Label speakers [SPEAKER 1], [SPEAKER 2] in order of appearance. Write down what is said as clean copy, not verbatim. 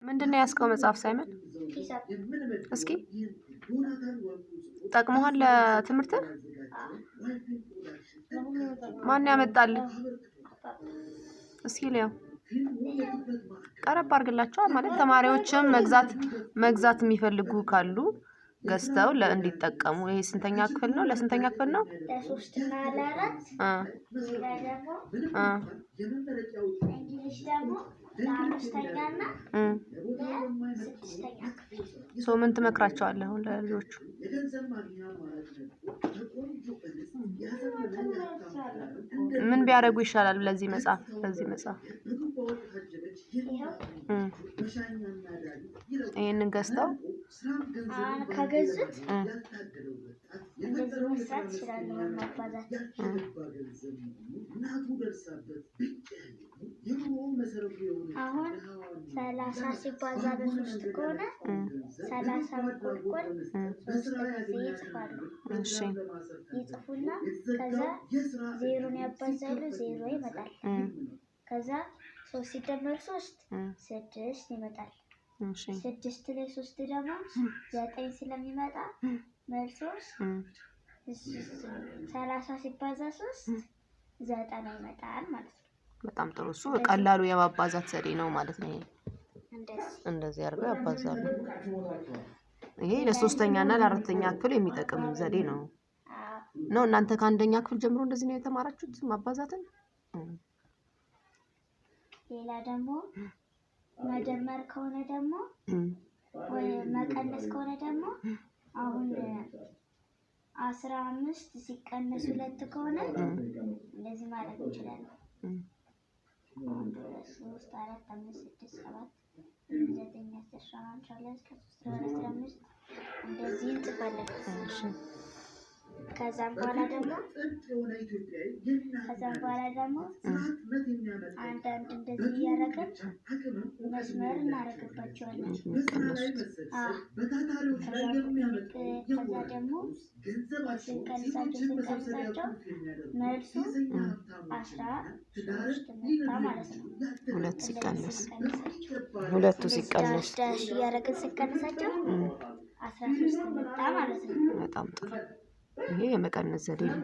[SPEAKER 1] ምንድነው ያስከው መጽሐፍ ሳይመን? እስኪ ጠቅሞሃል ለትምህርት? ማን ያመጣል? እስኪ ሊያው ቀረብ አድርግላቸው ማለት ተማሪዎችም መግዛት የሚፈልጉ ካሉ ገዝተው እንዲጠቀሙ። ይሄ ስንተኛ ክፍል ነው? ለስንተኛ ክፍል ነው?
[SPEAKER 2] ለ3 እና ለ4 ሌላ ደግሞ እንግሊዝ ደግሞ ለ5ኛ እና ለ6ኛ ክፍል።
[SPEAKER 1] ምን ትመክራቸዋለህ አሁን ለልጆቹ? ምን ቢያደርጉ ይሻላል በዚህ መጽሐፍ? ይሄንን ገዝተው
[SPEAKER 2] ከገዙት እንደዚህ መስራት ይችላሉ። ማባዛት አሁን 30 ሲባዛ በ3 ከሆነ 30 መቆልቆል 3 ጊዜ ይጽፋሉ።
[SPEAKER 1] እሺ
[SPEAKER 2] ይጽፉና ከዛ ዜሮን ያባዛሉ፣ ዜሮ ይመጣል። ከዛ 3 ሲደመር 3 6 ይመጣል።
[SPEAKER 1] እሺ
[SPEAKER 2] 6 ላይ 3 ደግሞ 9 ስለሚመጣ መልሱ 30 ሲባዛ 3 90 ይመጣል ማለት ነው።
[SPEAKER 1] በጣም ጥሩ። እሱ ቀላሉ የማባዛት ዘዴ ነው ማለት ነው። እንደዚህ አድርገው ያባዛሉ። ይሄ ለ3ኛ እና ለ4ኛ ክፍል የሚጠቅም ዘዴ ነው። እናንተ ከ1ኛ ክፍል ጀምሮ እንደዚህ ነው የተማራችሁት ማባዛትን?
[SPEAKER 2] ሌላ ደግሞ መደመር ከሆነ ደግሞ ወይ መቀነስ ከሆነ ደግሞ አሁን 15 ሲቀነስ 2 ከሆነ እንደዚህ ማለት እንችላለን። 1 2 3 4 5 6 7 9 10 11 12 13 15 እንደዚህ እንጽፋለን። ከዛም በኋላ ደግሞ አንዳንድ እንደዚህ እያደረግን መስመር እናደርግባቸዋለን። ከዛ ደግሞ ስንቀንሳቸው መልሱ 13 መጣ ማለት ነው።
[SPEAKER 1] ሁለቱ ሲቀነስ
[SPEAKER 2] ዳሽ እያደረግን ስንቀንሳቸው 13 መጣ ማለት ነው።
[SPEAKER 1] በጣም ጥሩ። ይሄ የመቀነስ ዘዴ ነው።